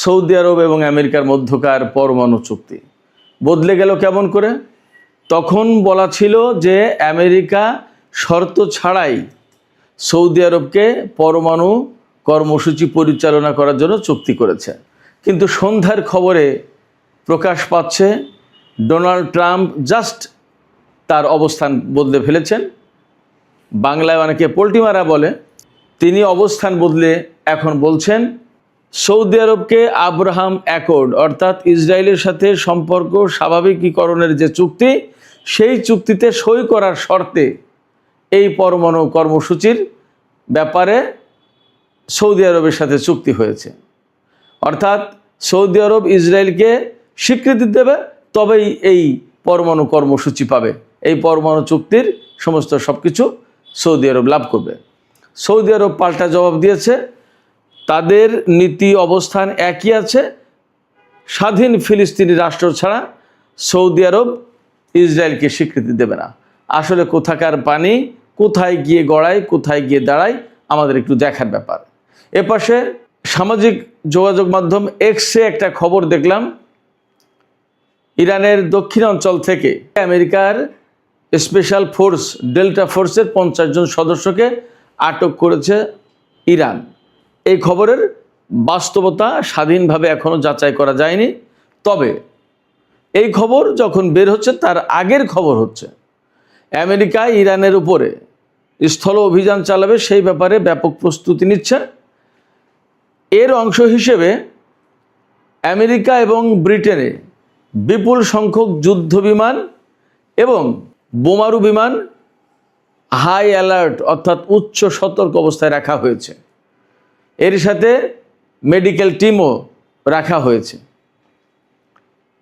Saudi আরব এবং আমেরিকার মধ্যকার পরমাণু চুক্তি বদলে গেল কেমন করে? তখন বলা ছিল যে আমেরিকা শর্ত ছাড়াই সৌদি আরবকে পরমাণু কর্মসূচি পরিচালনা করার জন্য চুক্তি করেছে। কিন্তু সন্ধ্যার খবরে প্রকাশ পাচ্ছে ডোনাল্ড ট্রাম্প জাস্ট তার অবস্থান বদলে ফেলেছেন। বাংলায় অনেকে পোল্টি মারা বলে, তিনি অবস্থান বদলে এখন বলছেন সৌদি আরবকে আব্রাহাম অ্যাকর্ড অর্থাৎ ইসরায়েলের সাথে সম্পর্ক স্বাভাবিকীকরণের যে চুক্তি, সেই চুক্তিতে সই করার শর্তে এই পরমাণু কর্মসূচির ব্যাপারে সৌদি আরবের সাথে চুক্তি হয়েছে। অর্থাৎ সৌদি আরব ইসরায়েলকে স্বীকৃতি দেবে, তবেই এই পরমাণু কর্মসূচি পাবে। এই পরমাণু চুক্তির সমস্ত সব কিছু সৌদি আরব লাভ করবে। সৌদি আরব পাল্টা জবাব দিয়েছে, তাদের নীতি অবস্থান একই আছে, স্বাধীন ফিলিস্তিনি রাষ্ট্র ছাড়া সৌদি আরব ইসরায়েলকে স্বীকৃতি দেবে না। আসলে কোথাকার পানি কোথায় গিয়ে গড়ায়, কোথায় গিয়ে দাঁড়ায়, আমাদের একটু দেখার ব্যাপার। এপাশে সামাজিক যোগাযোগ মাধ্যম এক্সে একটা খবর দেখলাম, ইরানের দক্ষিণাঞ্চল থেকে আমেরিকার স্পেশাল ফোর্স ডেল্টা ফোর্সের 50 জন সদস্যকে আটক করেছে ইরান। এই খবরের বাস্তবতা স্বাধীনভাবে এখনও যাচাই করা যায়নি, তবে এই খবর যখন বের হচ্ছে তার আগের খবর হচ্ছে আমেরিকা ইরানের উপরে স্থল অভিযান চালাবে, সেই ব্যাপারে ব্যাপক প্রস্তুতি নিচ্ছে। এর অংশ হিসেবে আমেরিকা এবং ব্রিটেনে বিপুল সংখ্যক যুদ্ধ বিমান এবং বোমারু বিমান হাই অ্যালার্ট অর্থাৎ উচ্চ সতর্ক অবস্থায় রাখা হয়েছে। এর সাথে মেডিকেল টিমও রাখা হয়েছে।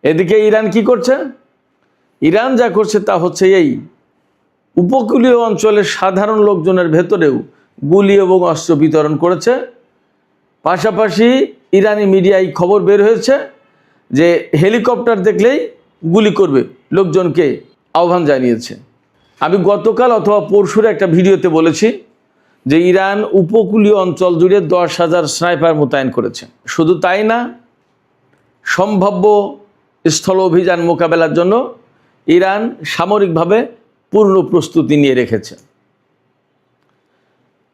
এদিকে ইরান কি করছে? ইরান যা করছে তা হচ্ছে এই উপকূলীয় অঞ্চলের সাধারণ লোকজনের ভেতরেও গুলি এবং অস্ত্র বিতরণ করেছে। পাশাপাশি ইরানি মিডিয়ায় খবর বের হয়েছে যে হেলিকপ্টার দেখলেই গুলি করবে লোকজনকে আহ্বান জানিয়েছে। আমি গতকাল অথবা পরশুর একটা ভিডিওতে বলেছি যে ইরান উপকূলীয় অঞ্চল জুড়ে 10,000 স্নাইপার মোতায়েন করেছে। শুধু তাই না, সম্ভাব্য স্থল অভিযান মোকাবেলার জন্য ইরান সামরিকভাবে পূর্ণ প্রস্তুতি নিয়ে রেখেছে।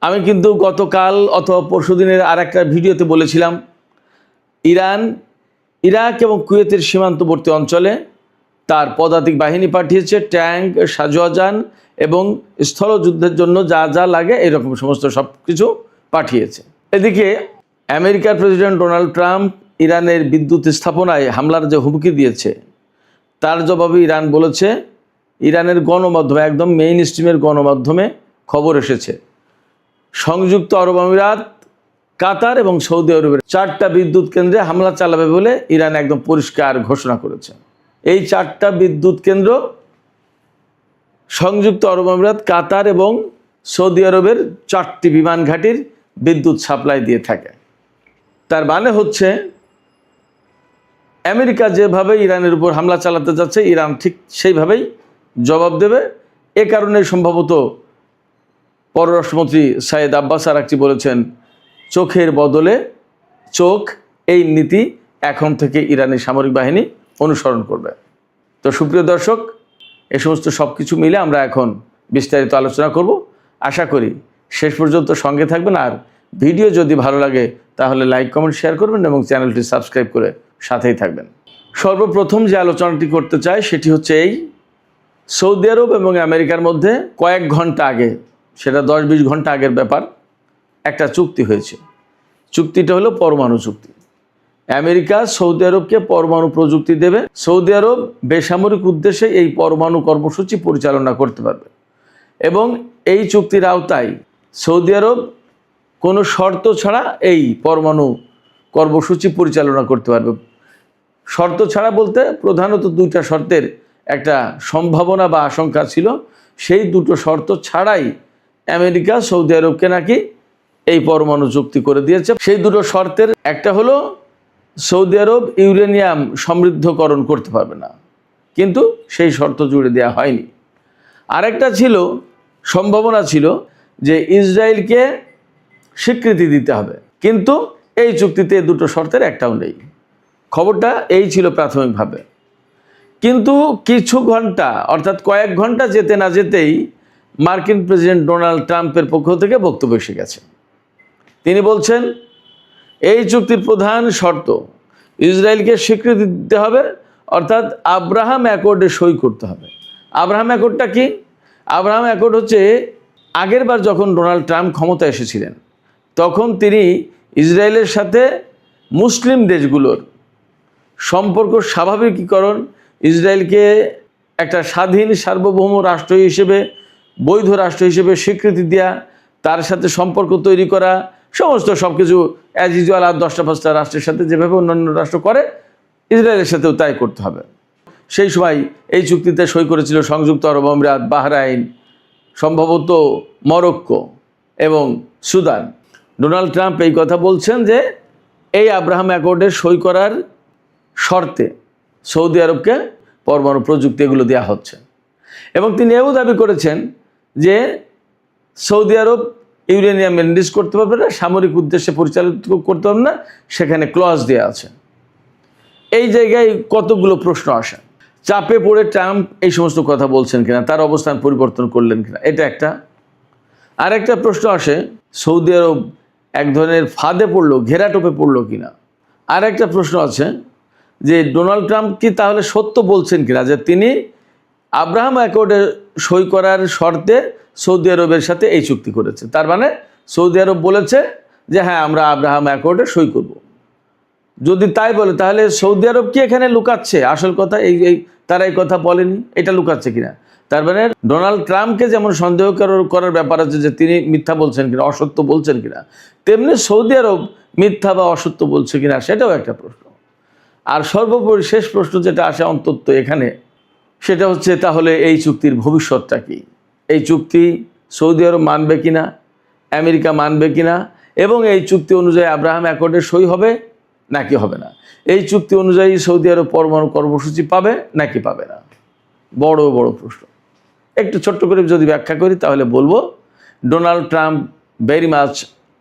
আমি কিন্তু গতকাল অথবা পরশুদিনের আর একটা ভিডিওতে বলেছিলাম ইরান ইরাক এবং কুয়েতের সীমান্তবর্তী অঞ্চলে তার পদাতিক বাহিনী পাঠিয়েছে, ট্যাঙ্ক, সাজোয়াজান এবং স্থলযুদ্ধের জন্য যা যা লাগে এরকম সমস্ত সব কিছু পাঠিয়েছে। এদিকে আমেরিকার প্রেসিডেন্ট ডোনাল্ড ট্রাম্প ইরানের বিদ্যুৎ স্থাপনায় হামলার যে হুমকি দিয়েছে, তার জবাবে ইরান বলেছে, ইরানের গণমাধ্যমে একদম মেইন স্ট্রিমের গণমাধ্যমে খবর এসেছে সংযুক্ত আরব আমিরাত, কাতার এবং সৌদি আরবের 4টা বিদ্যুৎ কেন্দ্রে হামলা চালাবে বলে ইরান একদম পরিষ্কার ঘোষণা করেছে। এই 4টা বিদ্যুৎ কেন্দ্র সংযুক্ত আরব আমিরাত, কাতার এবং সৌদি আরবের 4টি বিমান ঘাঁটির বিদ্যুৎ সাপ্লাই দিয়ে থাকে। তার মানে হচ্ছে আমেরিকা যেভাবে ইরানের উপর হামলা চালাতে যাচ্ছে, ইরান ঠিক সেইভাবেই জবাব দেবে। এ কারণে সম্ভবত পররাষ্ট্রমন্ত্রী সাইদ আব্বাস আরাকচি বলেছেন, চোখের বদলে চোখ, এই নীতি এখন থেকে ইরানি সামরিক বাহিনী অনুসরণ করবে। তো সুপ্রিয় দর্শক, এ সমস্ত সব কিছু মিলে আমরা এখন বিস্তারিত আলোচনা করব। আশা করি শেষ পর্যন্ত সঙ্গে থাকবেন। আর ভিডিও যদি ভালো লাগে তাহলে লাইক, কমেন্ট, শেয়ার করবেন এবং চ্যানেলটি সাবস্ক্রাইব করে সাথেই থাকবেন। সর্বপ্রথম যে আলোচনাটি করতে চাই সেটি হচ্ছে এই, সৌদি আরব এবং আমেরিকার মধ্যে কয়েক ঘন্টা আগে, সেটা 10-20 ঘন্টা আগের ব্যাপার, একটা চুক্তি হয়েছে। চুক্তিটা হলো পরমাণু চুক্তি। আমেরিকা সৌদি আরবকে পরমাণু প্রযুক্তি দেবে, সৌদি আরব বেসামরিক উদ্দেশ্যে এই পরমাণু কর্মসূচি পরিচালনা করতে পারবে এবং এই চুক্তির আওতায় সৌদি আরব কোনো শর্ত ছাড়া এই পরমাণু কর্মসূচি পরিচালনা করতে পারবে। শর্ত ছাড়া বলতে প্রধানত 2টা শর্তের একটা সম্ভাবনা বা আশঙ্কা ছিল। সেই 2টো শর্ত ছাড়াই আমেরিকা সৌদি আরবকে নাকি এই পরমাণু চুক্তি করে দিয়েছে। সেই 2টো শর্তের একটা হলো সৌদি আরব ইউরেনিয়াম সমৃদ্ধকরণ করতে পারবে না, কিন্তু সেই শর্ত জুড়ে দেওয়া হয়নি। আরেকটা ছিল, সম্ভাবনা ছিল যে ইসরায়েলকে স্বীকৃতি দিতে হবে, কিন্তু এই চুক্তিতে দুটো শর্তের একটাও নেই। খবরটা এই ছিল প্রাথমিকভাবে। কিন্তু কিছু ঘন্টা অর্থাৎ কয়েক ঘন্টা যেতে না যেতেই মার্কিন প্রেসিডেন্ট ডোনাল্ড ট্রাম্পের পক্ষ থেকে বক্তব্য এসে গেছে। তিনি বলছেন এই চুক্তির প্রধান শর্ত ইসরায়েলকে স্বীকৃতি দিতে হবে, অর্থাৎ আব্রাহাম অ্যাকর্ডে সই করতে হবে। আব্রাহাম অ্যাকর্ডটা কি? আব্রাহাম অ্যাকর্ড হচ্ছে আগেরবার যখন ডোনাল্ড ট্রাম্প ক্ষমতা এসেছিলেন তখন তিনি ইসরায়েলের সাথে মুসলিম দেশগুলোর সম্পর্ক স্বাভাবিকীকরণ, ইসরায়েলকে একটা স্বাধীন সার্বভৌম রাষ্ট্র হিসেবে, বৈধ রাষ্ট্র হিসেবে স্বীকৃতি দেওয়া, তার সাথে সম্পর্ক তৈরি করা, সমস্ত সব কিছু অ্যাজ ইউজুয়াল আর 10টা-5টা রাষ্ট্রের সাথে যেভাবে অন্যান্য রাষ্ট্র করে ইসরায়েলের সাথেও তাই করতে হবে। সেই সময় এই চুক্তিতে সই করেছিল সংযুক্ত আরব আমিরাত, বাহরাইন, সম্ভবত মরক্কো এবং সুদান। ডোনাল্ড ট্রাম্প এই কথা বলছেন যে এই আব্রাহাম অ্যাকর্ডে সই করার শর্তে সৌদি আরবকে পরমাণু প্রযুক্তি এগুলো দেওয়া হচ্ছে। এবং তিনি এও দাবি করেছেন যে সৌদি আরব ইউরেনিয়াম এনরিচ করতে পারবে না, সামরিক উদ্দেশ্যে পরিচালিত করতে পারবে না, সেখানে ক্লজ দেওয়া আছে। এই জায়গায় কতগুলো প্রশ্ন আসে। চাপে পড়ে ট্রাম্প এই সমস্ত কথা বলছেন কিনা, তার অবস্থান পরিবর্তন করলেন কিনা, এটা একটা। আর একটা প্রশ্ন আসে সৌদি আরব এক ধরনের ফাঁদে পড়লো, ঘেরাটোপে পড়লো কিনা। আর একটা প্রশ্ন আছে যে ডোনাল্ড ট্রাম্প কি তাহলে সত্য বলছেন কিনা যে তিনি আব্রাহাম অ্যাকর্ডে সই করার শর্তে সৌদি আরবের সাথে এই চুক্তি করেছে। তার মানে সৌদি আরব বলেছে যে হ্যাঁ আমরা আব্রাহাম অ্যাকর্ডে সই করব। যদি তাই বলে তাহলে সৌদি আরব কি এখানে লুকাচ্ছে আসল কথা? তারা এই কথা বলেনি, এটা লুকাচ্ছে কিনা? তার মানে ডোনাল্ড ট্রাম্পকে যেমন সন্দেহ করার ব্যাপার আছে যে তিনি মিথ্যা বলছেন কিনা, অসত্য বলছেন কিনা, তেমনি সৌদি আরব মিথ্যা বা অসত্য বলছে কিনা সেটাও একটা প্রশ্ন। আর সর্বোপরি শেষ প্রশ্ন যেটা আসে অন্তত এখানে, সেটা হচ্ছে তাহলে এই চুক্তির ভবিষ্যৎটা কি? এই চুক্তি সৌদি আরব মানবে কিনা, আমেরিকা মানবে কিনা, এবং এই চুক্তি অনুযায়ী আব্রাহাম অ্যাকর্ডে সই হবে নাকি হবে না? এই চুক্তি অনুযায়ী সৌদি আরব পরমাণু কর্মসূচি পাবে নাকি পাবে না? বড় বড় প্রশ্ন। একটু ছোট্ট করে যদি ব্যাখ্যা করি তাহলে বলবো Donald Trump very much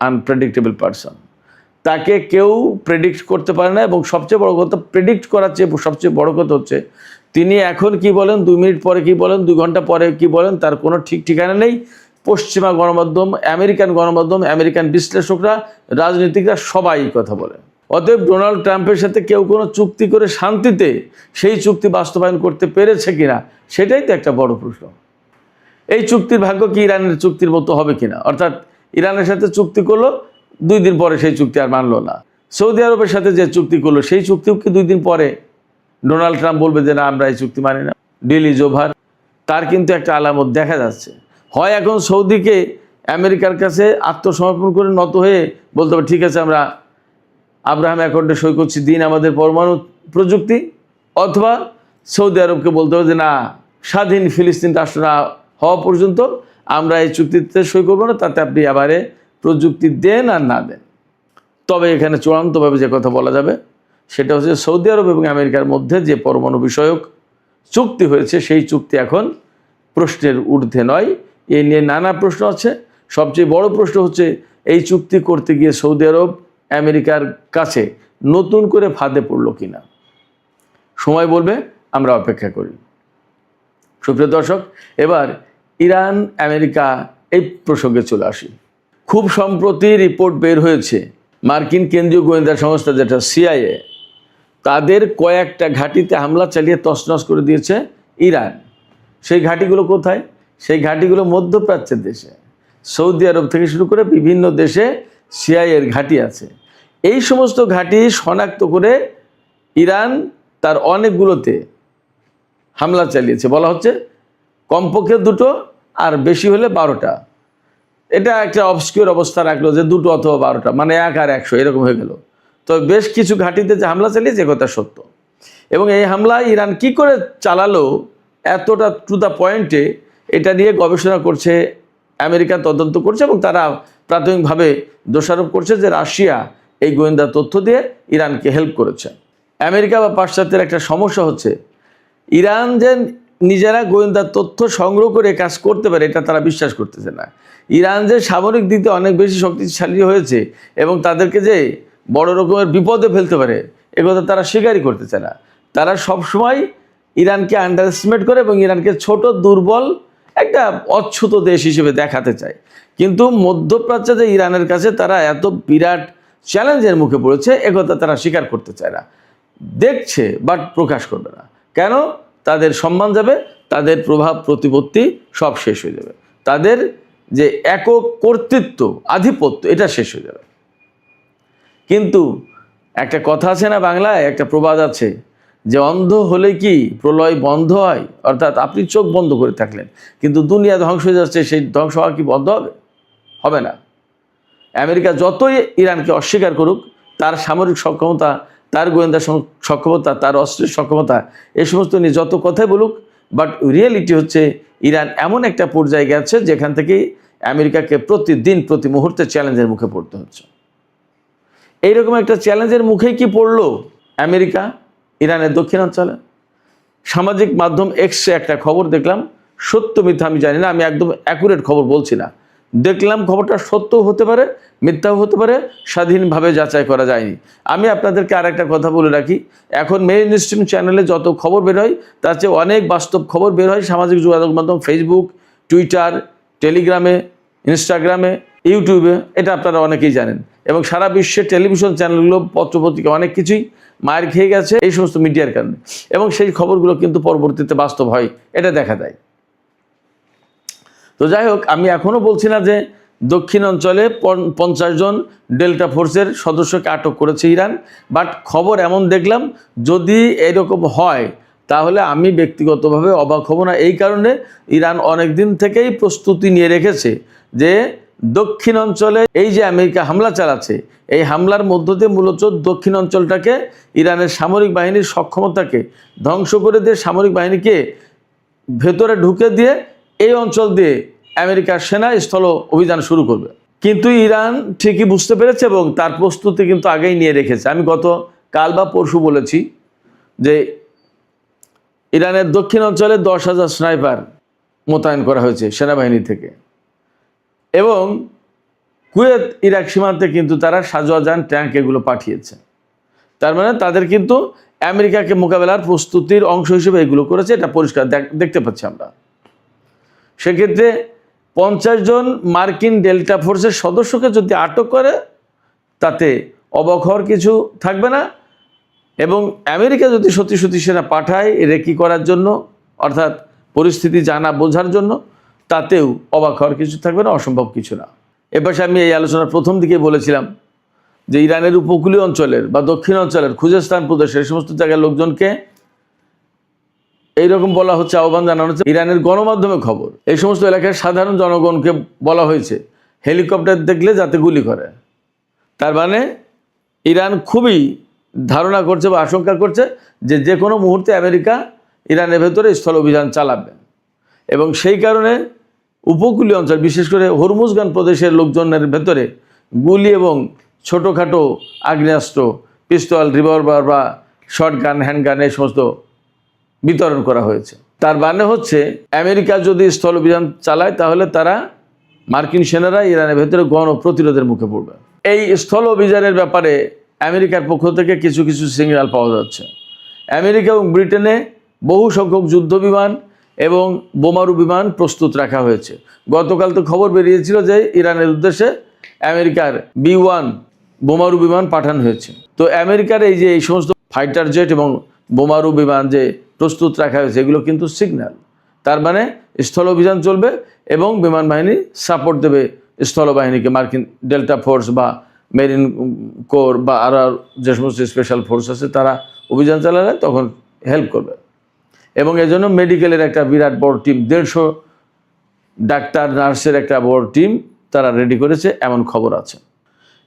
unpredictable person. তাকে কেউ প্রেডিক্ট করতে পারে না, এবং সবচেয়ে বড় কথা, প্রেডিক্ট করার চেয়ে সবচেয়ে বড় কথা হচ্ছে তিনি এখন কি বলেন, 2 মিনিট পরে কি বলেন, 2 ঘন্টা পরে কি বলেন, তার কোনো ঠিক ঠিকানা নেই। পশ্চিমা গণমাধ্যম, আমেরিকান গণমাধ্যম, আমেরিকান বিশ্লেষকরা, রাজনীতিকরা সবাই কথা বলে। অতএব ডোনাল্ড ট্রাম্পের সাথে কেউ কোনো চুক্তি করে শান্তিতে সেই চুক্তি বাস্তবায়ন করতে পেরেছে কিনা, সেটাই তো একটা বড় প্রশ্ন। এই চুক্তির ভাগ্য কি ইরানের চুক্তির মতো হবে কিনা? অর্থাৎ ইরানের সাথে চুক্তি করলো, 2 দিন পরে সেই চুক্তি আর মানলো না। সৌদি আরবের সাথে যে চুক্তি করলো সেই চুক্তিও কি 2 দিন পরে ডোনাল্ড ট্রাম্প বলবে যে না আমরা এই চুক্তি মানি না, ডিল ইজ ওভার? তার কিন্তু একটা আলামত দেখা যাচ্ছে। হয় এখন সৌদিকে আমেরিকার কাছে আত্মসমর্পণ করে নত হয়ে বলতে হবে ঠিক আছে আমরা আব্রাহাম অ্যাকর্ডে সই করছি, দিন আমাদের পরমাণু প্রযুক্তি, অথবা সৌদি আরবকে বলতে হবে যে না, স্বাধীন ফিলিস্তিন রাষ্ট্র না হওয়া পর্যন্ত আমরা এই চুক্তিতে সই করবো না, তাতে আপনি আবারে প্রযুক্তি দেন আর না দেন। তবে এখানে চূড়ান্তভাবে যে কথা বলা যাবে সেটা হচ্ছে সৌদি আরব এবং আমেরিকার মধ্যে যে পরমাণু বিষয়ক চুক্তি হয়েছে সেই চুক্তি এখন প্রশ্নের ঊর্ধ্বে নয়। এই নিয়ে নানা প্রশ্ন আছে। সবচেয়ে বড় প্রশ্ন হচ্ছে এই চুক্তি করতে গিয়ে সৌদি আরব আমেরিকার কাছে নতুন করে ফাঁদে পড়লো কিনা। সময় বলবে, আমরা অপেক্ষা করি। সুপ্রিয় দর্শক, এবার ইরান আমেরিকা এই প্রসঙ্গে চলে আসি। খুব সম্প্রতি রিপোর্ট বের হয়েছে, মার্কিন কেন্দ্রীয় গোয়েন্দা সংস্থা যেটা CIA, তাদের কয়েকটা ঘাঁটিতে হামলা চালিয়ে তছনছ করে দিয়েছে ইরান। সেই ঘাঁটিগুলো কোথায়? সেই ঘাঁটিগুলো মধ্যপ্রাচ্যের দেশে, সৌদি আরব থেকে শুরু করে বিভিন্ন দেশে CIA-র ঘাঁটি আছে। এই সমস্ত ঘাঁটি শনাক্ত করে ইরান তার অনেকগুলোতে হামলা চালিয়েছে। বলা হচ্ছে কমপক্ষে 2টো আর বেশি হলে 12টা। এটা একটা অবস্কিউর অবস্থা রাখলো যে 2টো অথবা 12টা, মানে 1 আর 100 এরকম হয়ে গেল। তো বেশ কিছু ঘাঁটিতে যে হামলা চালিয়েছে কথা সত্য। এবং এই হামলা ইরান কি করে চালালো এতটা টু দ্য পয়েন্টে, এটা নিয়ে গবেষণা করছে আমেরিকা, তদন্ত করছে, এবং তারা প্রাথমিকভাবে দোষারোপ করছে যে রাশিয়া এই গোয়েন্দা তথ্য দিয়ে ইরানকে হেল্প করেছে। আমেরিকা বা পাশ্চাত্যের একটা সমস্যা হচ্ছে ইরান যে নিজেরা গোয়েন্দা তথ্য সংগ্রহ করে কাজ করতে পারে এটা তারা বিশ্বাস করতেছে না। ইরান যে সামরিক দিকে অনেক বেশি শক্তিশালী হয়েছে এবং তাদেরকে যে বড় রকমের বিপদে ফেলতে পারে, একথা তারা স্বীকারই করতে চায় না। তারা সবসময় ইরানকে আন্ডার এস্টিমেট করে এবং ইরানকে ছোট, দুর্বল একটা অচ্ছুত দেশ হিসেবে দেখাতে চায়। কিন্তু মধ্যপ্রাচ্যে যে ইরানের কাছে তারা এত বিরাট চ্যালেঞ্জের মুখে পড়েছে, একথা তারা স্বীকার করতে চায় না। দেখছে বাট প্রকাশ করবে না। কেন? তাদের সম্মান যাবে, তাদের প্রভাব প্রতিপত্তি সব শেষ হয়ে যাবে, তাদের যে একক কর্তৃত্ব, আধিপত্য, এটা শেষ হয়ে যাবে। কিন্তু একটা কথা আছে না, বাংলায় একটা প্রবাদ আছে যে অন্ধ হলে কি প্রলয় বন্ধ হয়? অর্থাৎ আপনি চোখ বন্ধ করে থাকলেন, কিন্তু দুনিয়া ধ্বংস হয়ে যাচ্ছে, সেই ধ্বংস হওয়া কি বন্ধ হবে? হবে না। আমেরিকা যতই ইরানকে অস্বীকার করুক, তার সামরিক সক্ষমতা, তার গোয়েন্দা সক্ষমতা, তার অস্ত্রের সক্ষমতা, এই সমস্ত নিয়ে যত কথাই বলুক, বাট রিয়েলিটি হচ্ছে ইরান এমন একটা পর্যায়ে গেছে যেখান থেকে আমেরিকাকে প্রতিদিন, প্রতি মুহূর্তে চ্যালেঞ্জের মুখে পড়তে হচ্ছে। এইরকম একটা চ্যালেঞ্জের মুখেই কি পড়লো আমেরিকা ইরানের দক্ষিণাঞ্চলে? সামাজিক মাধ্যম এক্সে একটা খবর দেখলাম, সত্য মিথ্যা আমি জানি না, আমি একদম অ্যাকুরেট খবর বলছি না, দেখলাম খবরটা সত্যও হতে পারে, মিথ্যাও হতে পারে, স্বাধীনভাবে যাচাই করা যায়নি। আমি আপনাদেরকে আর একটা কথা বলে রাখি, এখন মেইন স্ট্রিম চ্যানেলে যত খবর বের হয় তার চেয়ে অনেক বাস্তব খবর বের হয় সামাজিক যোগাযোগ মাধ্যম, ফেসবুক, টুইটার, টেলিগ্রামে, ইনস্টাগ্রামে, ইউটিউবে, এটা আপনারা অনেকেই জানেন। এবং সারা বিশ্বের টেলিভিশন চ্যানেলগুলো, পত্রপত্রিকা, অনেক কিছুই মায়ের খেয়ে গেছে এই সমস্ত মিডিয়ার কারণে, এবং সেই খবরগুলো কিন্তু পরবর্তীতে বাস্তব হয়, এটা দেখা যায়। তো যাই হোক, আমি এখনও বলছি না যে দক্ষিণ অঞ্চলে 50 জন ডেল্টা ফোর্সের সদস্যকে আটক করেছে ইরান, বাট খবর এমন দেখলাম, যদি এরকম হয় তাহলে আমি ব্যক্তিগতভাবে অবাক হব না। এই কারণে ইরান অনেক দিন থেকেই প্রস্তুতি নিয়ে রেখেছে যে দক্ষিণ অঞ্চলে এই যে আমেরিকা হামলা চালাচ্ছে, এই হামলার মধ্য দিয়ে মূলত দক্ষিণ অঞ্চলটাকে, ইরানের সামরিক বাহিনীর সক্ষমতাকে ধ্বংস করে দিয়ে, সামরিক বাহিনীকে ভেতরে ঢুকে দিয়ে এই অঞ্চল দিয়ে আমেরিকার সেনা স্থল অভিযান শুরু করবে। কিন্তু ইরান ঠিকই বুঝতে পেরেছে এবং তার প্রস্তুতি কিন্তু আগেই নিয়ে রেখেছে। আমি গত কাল বা পরশু বলেছি যে ইরানের দক্ষিণ অঞ্চলে 10,000 স্নাইপার মোতায়েন করা হয়েছে সেনাবাহিনী থেকে, এবং কুয়েত ইরাক সীমান্তে কিন্তু তারা সাজোয়াজান, ট্যাঙ্ক এগুলো পাঠিয়েছে। তার মানে তাদের কিন্তু আমেরিকাকে মোকাবেলার প্রস্তুতির অংশ হিসেবে এগুলো করেছে, এটা পরিষ্কার দেখতে পাচ্ছি আমরা। সেক্ষেত্রে 50 জন মার্কিন ডেল্টা ফোর্সের সদস্যকে যদি আটক করে, তাতে অবাক হওয়ার কিছু থাকবে না। এবং আমেরিকা যদি সত্যি সত্যি সেনা পাঠায় রেকি করার জন্য, অর্থাৎ পরিস্থিতি জানা বোঝার জন্য, তাতেও অবাক হওয়ার কিছু থাকবে না, অসম্ভব কিছু না। এবার আমি এই আলোচনার প্রথম দিকে বলেছিলাম যে ইরানের উপকূলীয় অঞ্চলের বা দক্ষিণ অঞ্চলের, খুজেস্তান প্রদেশের এই সমস্ত জায়গার লোকজনকে এইরকম বলা হচ্ছে, আহ্বান জানানো হচ্ছে, ইরানের গণমাধ্যমে খবর, এই সমস্ত এলাকার সাধারণ জনগণকে বলা হয়েছে হেলিকপ্টার দেখলে যাতে গুলি করে। তার মানে ইরান খুবই ধারণা করছে বা আশঙ্কা করছে যে যে কোনো মুহূর্তে আমেরিকা ইরানের ভেতরে স্থল অভিযান চালাবে, এবং সেই কারণে উপকূলীয় অঞ্চল, বিশেষ করে হরমুজগান প্রদেশের লোকজনের ভেতরে গুলি এবং ছোটোখাটো আগ্নেয়াস্ত্র, পিস্তল, রিভলভার বা শর্ট গান, হ্যান্ডগান, এই সমস্ত বিতরণ করা হয়েছে। তার মানে হচ্ছে আমেরিকা যদি স্থল অভিযান চালায় তাহলে তারা, মার্কিন সেনারা ইরানের ভেতরে গণ প্রতিরোধের মুখে পড়বে। এই স্থল অভিযানের ব্যাপারে আমেরিকার পক্ষ থেকে কিছু কিছু সিগন্যাল পাওয়া যাচ্ছে। আমেরিকা এবং ব্রিটেনে বহু সংখ্যক যুদ্ধ বিমান এবং বোমারু বিমান প্রস্তুত রাখা হয়েছে। গতকাল তো খবর বেরিয়েছিল যে ইরানের উদ্দেশ্যে আমেরিকার B-1 বোমারু বিমান পাঠানো হয়েছে। তো আমেরিকার এই যে এই সমস্ত ফাইটার জেট এবং বোমারু বিমান যে প্রস্তুত রাখা হয়েছে, এগুলো কিন্তু সিগন্যাল। তার মানে স্থল অভিযান চলবে এবং বিমান বাহিনী সাপোর্ট দেবে স্থলবাহিনীকে, মার্কিন ডেল্টা ফোর্স বা মেরিন কোর বা আরও যে সমস্ত স্পেশাল ফোর্স আছে তারা অভিযান চালালে তখন হেল্প করবে। এবং এজন্য মেডিকেলের একটা বিরাট বড় টিম, 150 ডাক্তার, নার্সের একটা বড় টিম তারা রেডি করেছে, এমন খবর আছে।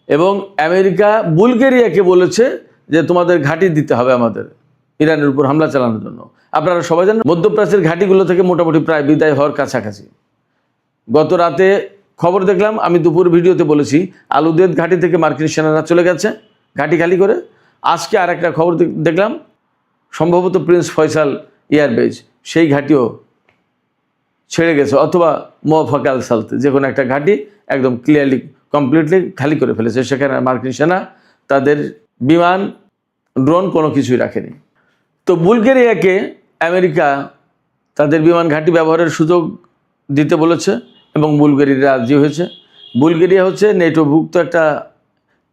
এবং আমেরিকা বুলগেরিয়াকে বলেছে যে তোমাদের ঘাঁটি দিতে হবে আমাদের ইরানের উপর হামলা চালানোর জন্য। আপনারা সবাই জানেন মধ্যপ্রাচ্যের ঘাঁটিগুলো থেকে মোটামুটি প্রায় বিদায় হওয়ার কাছাকাছি। গত রাতে খবর দেখলাম, আমি দুপুর ভিডিওতে বলেছি, আলুদেদ ঘাঁটি থেকে মার্কিন সেনারা চলে গেছে ঘাঁটি খালি করে। আজকে আর একটা খবর দেখলাম, সম্ভবত প্রিন্স ফয়সাল এয়ারবেজ, সেই ঘাঁটিও ছেড়ে গেছে, অথবা মোয়াফাকাল সালতে, যে কোনো একটা ঘাঁটি একদম ক্লিয়ারলি কমপ্লিটলি খালি করে ফেলেছে। সেখানে মার্কিন সেনা তাদের বিমান, ড্রোন কোনো কিছুই রাখেনি। তো বুলগেরিয়াকে আমেরিকা তাদের বিমান ঘাঁটি ব্যবহারের সুযোগ দিতে বলেছে এবং বুলগেরিয়া রাজি হয়েছে। বুলগেরিয়া হচ্ছে নেটোভুক্ত একটা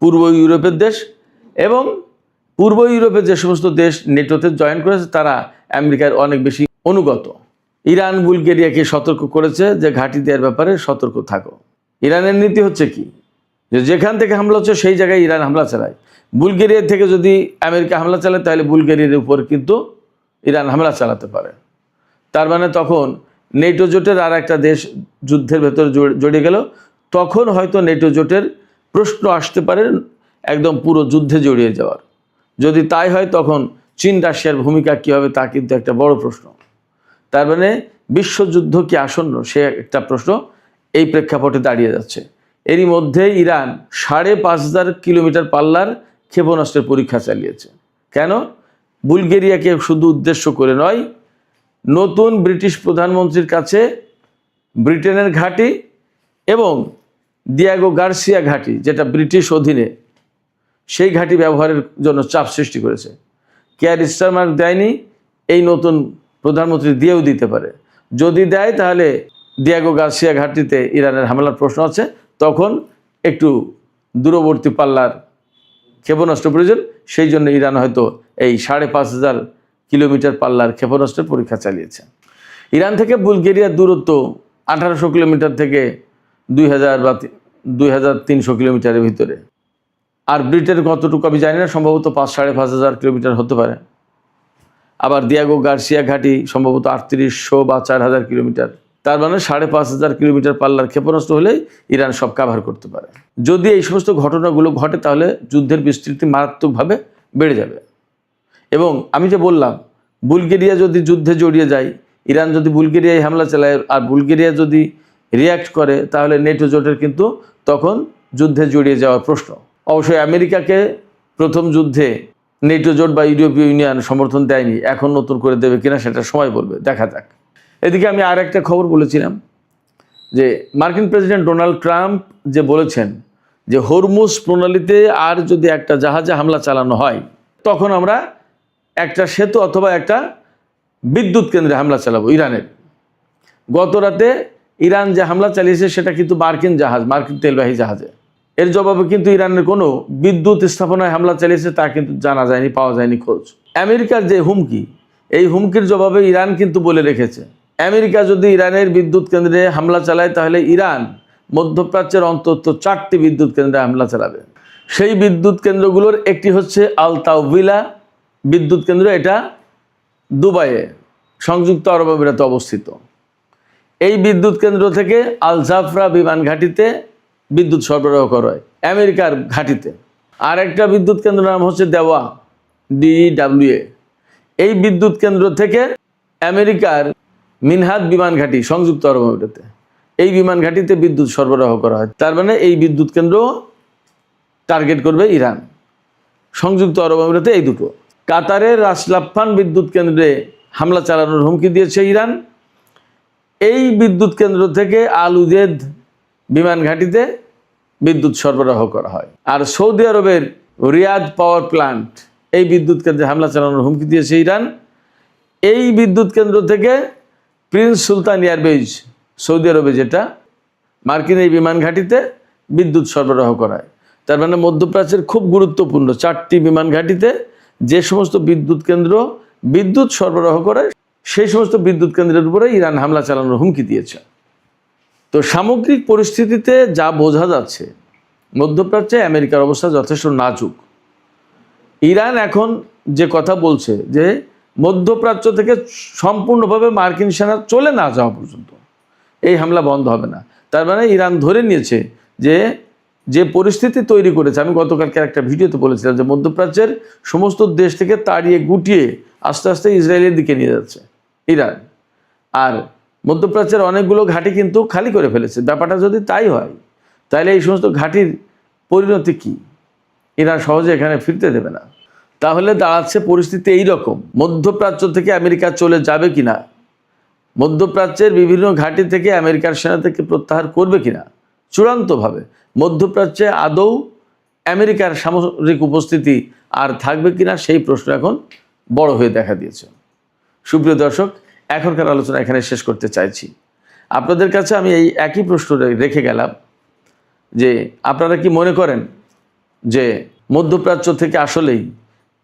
পূর্ব ইউরোপের দেশ এবং পূর্ব ইউরোপের যে সমস্ত দেশ নেটোতে জয়েন করেছে তারা আমেরিকার অনেক বেশি অনুগত। ইরান বুলগেরিয়াকে সতর্ক করেছে যে ঘাঁটি দেওয়ার ব্যাপারে সতর্ক থাকো। ইরানের নীতি হচ্ছে কি, যে যেখান থেকে হামলা হচ্ছে সেই জায়গায় ইরান হামলা চালায়। বুলগেরিয়া থেকে যদি আমেরিকা হামলা চালায় তাহলে বুলগেরিয়ার উপর কিন্তু ইরান হামলা চালাতে পারে। তার মানে তখন নেটো জোটের আর একটা দেশ যুদ্ধের ভেতরে জড়িয়ে গেল, তখন হয়তো নেটো জোটের প্রশ্ন আসতে পারে একদম পুরো যুদ্ধে জড়িয়ে যাওয়ার। যদি তাই হয় তখন চীন রাশিয়ার ভূমিকা কী হবে তা কিন্তু একটা বড় প্রশ্ন। তার মানে বিশ্বযুদ্ধ কি আসন্ন সে একটা প্রশ্ন এই প্রেক্ষাপটে দাঁড়িয়ে যাচ্ছে। এরই মধ্যে ইরান ৫,৫০০ কিলোমিটার পাল্লার ক্ষেপণাস্ত্রের পরীক্ষা চালিয়েছে। কেন? বুলগেরিয়াকে শুধু উদ্দেশ্য করে নয়, নতুন ব্রিটিশ প্রধানমন্ত্রীর কাছে ব্রিটেনের ঘাঁটি এবং দিয়াগো গার্সিয়া ঘাঁটি, যেটা ব্রিটিশ অধীনে, সেই ঘাঁটি ব্যবহারের জন্য চাপ সৃষ্টি করেছে। কেয়ার স্টারমার দেয়নি, এই নতুন প্রধানমন্ত্রী দিয়েও দিতে পারে। যদি দেয় তাহলে দিয়াগো গার্সিয়া ঘাঁটিতে ইরানের হামলার প্রশ্ন আছে, তখন একটু দূরবর্তী পাল্লার ক্ষেপণাস্ত্র প্রয়োজন। সেই জন্য ইরান হয়তো এই ৫,৫০০ কিলোমিটার পাল্লার ক্ষেপণাস্ত্রের পরীক্ষা চালিয়েছে। ইরান থেকে বুলগেরিয়ার দূরত্ব ১৮০০ কিলোমিটার থেকে ২,০০০ বা ২,৩০০ কিলোমিটারের ভিতরে। আর ব্রিটেন কতটুকু আমি জানি না, সম্ভবত ৫,৫০০ কিলোমিটার হতে পারে। আবার দিয়াগো গার্সিয়া ঘাঁটি সম্ভবত ৩৮০০ বা ৪,০০০ কিলোমিটার। তার মানে ৫,৫০০ কিলোমিটার পাল্লার ক্ষেপণাস্ত্র হলেই ইরান সব কাভার করতে পারে। যদি এই সমস্ত ঘটনাগুলো ঘটে তাহলে যুদ্ধের বিস্তৃতি মারাত্মকভাবে বেড়ে যাবে। এবং আমি যে বললাম, বুলগেরিয়া যদি যুদ্ধে জড়িয়ে যায়, ইরান যদি বুলগেরিয়ায় হামলা চালায় আর বুলগেরিয়া যদি রিয়্যাক্ট করে, তাহলে নেটো জোটের কিন্তু তখন যুদ্ধে জড়িয়ে যাওয়ার প্রশ্ন। অবশ্যই আমেরিকাকে প্রথম যুদ্ধে নেটো জোট বা ইউরোপীয় ইউনিয়ন সমর্থন দেয়নি, এখন নতুন করে দেবে কিনা সেটা সময় বলবে, দেখা যাক। এদিকে আমি আর একটা খবর বলেছিলাম যে মার্কিন প্রেসিডেন্ট ডোনাল্ড ট্রাম্প যে বলেছেন যে হরমুজ প্রণালীতে আর যদি একটা জাহাজে হামলা চালানো হয় তখন আমরা একটা সেতু অথবা একটা বিদ্যুৎ কেন্দ্রে হামলা চালাবো ইরানের। গত রাতে ইরান যে হামলা চালিয়েছে সেটা কিন্তু মার্কিন জাহাজ, মার্কিন তেলবাহী জাহাজে। এর জবাবে কিন্তু ইরানের কোনো বিদ্যুৎ স্থাপনায় হামলা চালিয়েছে তা কিন্তু জানা যায়নি, পাওয়া যায়নি খোঁজ। আমেরিকার যে হুমকি, এই হুমকির জবাবে ইরান কিন্তু বলে রেখেছে আমেরিকা যদি ইরানের বিদ্যুৎ কেন্দ্রে হামলা চালায় তাহলে ইরান মধ্যপ্রাচ্যের অন্তত ৪টি বিদ্যুৎ কেন্দ্রে হামলা চালাবে। সেই বিদ্যুৎ কেন্দ্রগুলোর একটি হচ্ছে আল তাওবিলা বিদ্যুৎ কেন্দ্র, এটা দুবাইয়ে সংযুক্ত আরব আমিরাতে অবস্থিত। এই বিদ্যুৎ কেন্দ্র থেকে আল জাফরা বিমান ঘাঁটিতে বিদ্যুৎ সরবরাহ করা হয় আমেরিকার ঘাঁটিতে। আর একটা বিদ্যুৎ কেন্দ্র নাম হচ্ছে দেওয়া, DWA। এই বিদ্যুৎ কেন্দ্র থেকে আমেরিকার মিনহাদ বিমান ঘাঁটি সংযুক্ত আরব আমিরাতে, এই বিমান ঘাঁটিতে বিদ্যুৎ সরবরাহ করা হয়। তার মানে এই বিদ্যুৎ কেন্দ্র টার্গেট করবে ইরান, সংযুক্ত আরব আমিরাতে এই দুটো। কাতারের রাস লাফান বিদ্যুৎ কেন্দ্রে হামলা চালানোর হুমকি দিয়েছে ইরান। এই বিদ্যুৎ কেন্দ্র থেকে আল উদেদ বিমান ঘাঁটিতে বিদ্যুৎ সরবরাহ করা হয়। আর সৌদি আরবের রিয়াদ পাওয়ার প্ল্যান্ট, এই বিদ্যুৎ কেন্দ্রে হামলা চালানোর হুমকি দিয়েছে ইরান। এই বিদ্যুৎ কেন্দ্র থেকে প্রিন্স সুলতান এয়ারবেজ, সৌদি আরবে যেটা, মার্কিন এই বিমান ঘাঁটিতে বিদ্যুৎ সরবরাহ করা হয়। তার মানে মধ্যপ্রাচ্যের খুব গুরুত্বপূর্ণ 4টি বিমান ঘাঁটিতে যে সমস্ত বিদ্যুৎ কেন্দ্র বিদ্যুৎ সরবরাহ করে সেই সমস্ত বিদ্যুৎ কেন্দ্রের উপরে ইরান হামলা চালানোর হুমকি দিয়েছে। তো সামগ্রিক পরিস্থিতিতে যা বোঝা যাচ্ছে, মধ্যপ্রাচ্যে আমেরিকার অবস্থা যথেষ্ট নাজুক। ইরান এখন যে কথা বলছে যে মধ্যপ্রাচ্য থেকে সম্পূর্ণভাবে মার্কিন সেনা চলে না যাওয়া পর্যন্ত এই হামলা বন্ধ হবে না। তার মানে ইরান ধরে নিয়েছে যে যে পরিস্থিতি তৈরি করেছে, আমি গতকালকে একটা ভিডিওতে বলেছিলাম যে মধ্যপ্রাচ্যের সমস্ত দেশ থেকে তাড়িয়ে গুটিয়ে আস্তে আস্তে ইসরায়েলের দিকে নিয়ে যাচ্ছে ইরান। আর মধ্যপ্রাচ্যের অনেকগুলো ঘাঁটি কিন্তু খালি করে ফেলেছে। ব্যাপারটা যদি তাই হয় তাহলে এই সমস্ত ঘাঁটির পরিণতি কী? ইরান সহজে এখানে ফিরতে দেবে না। তাহলে দাঁড়াচ্ছে পরিস্থিতি এই রকম, মধ্যপ্রাচ্য থেকে আমেরিকা চলে যাবে কিনা, মধ্যপ্রাচ্যের বিভিন্ন ঘাঁটি থেকে আমেরিকার সেনা থেকে প্রত্যাহার করবে কিনা, চূড়ান্তভাবে মধ্যপ্রাচ্যে আদৌ আমেরিকার সামরিক উপস্থিতি আর থাকবে কিনা সেই প্রশ্ন এখন বড় হয়ে দেখা দিয়েছে। সুপ্রিয় দর্শক, এখনকার আলোচনা এখানে শেষ করতে চাইছি। আপনাদের কাছে আমি এই একই প্রশ্ন রেখে গেলাম যে আপনারা কি মনে করেন যে মধ্যপ্রাচ্য থেকে আসলেই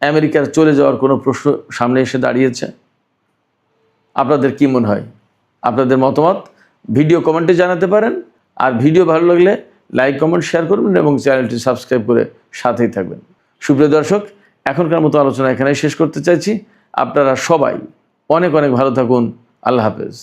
আমেরিকার চলে যাওয়ার কোনো প্রশ্ন সামনে এসে দাঁড়িয়েছে? আপনাদের কি মনে হয়? আপনাদের মতামত ভিডিও কমেন্টে জানাতে পারেন। আর ভিডিও ভালো লাগলে লাইক, কমেন্ট, শেয়ার করবেন এবং চ্যানেলটি সাবস্ক্রাইব করে সাথেই থাকবেন। সুপ্রিয় দর্শক, এখনকার মতো আলোচনা এখানেই শেষ করতে চাইছি। আপনারা সবাই অনেক অনেক ভালো থাকুন। আল্লাহ হাফেজ।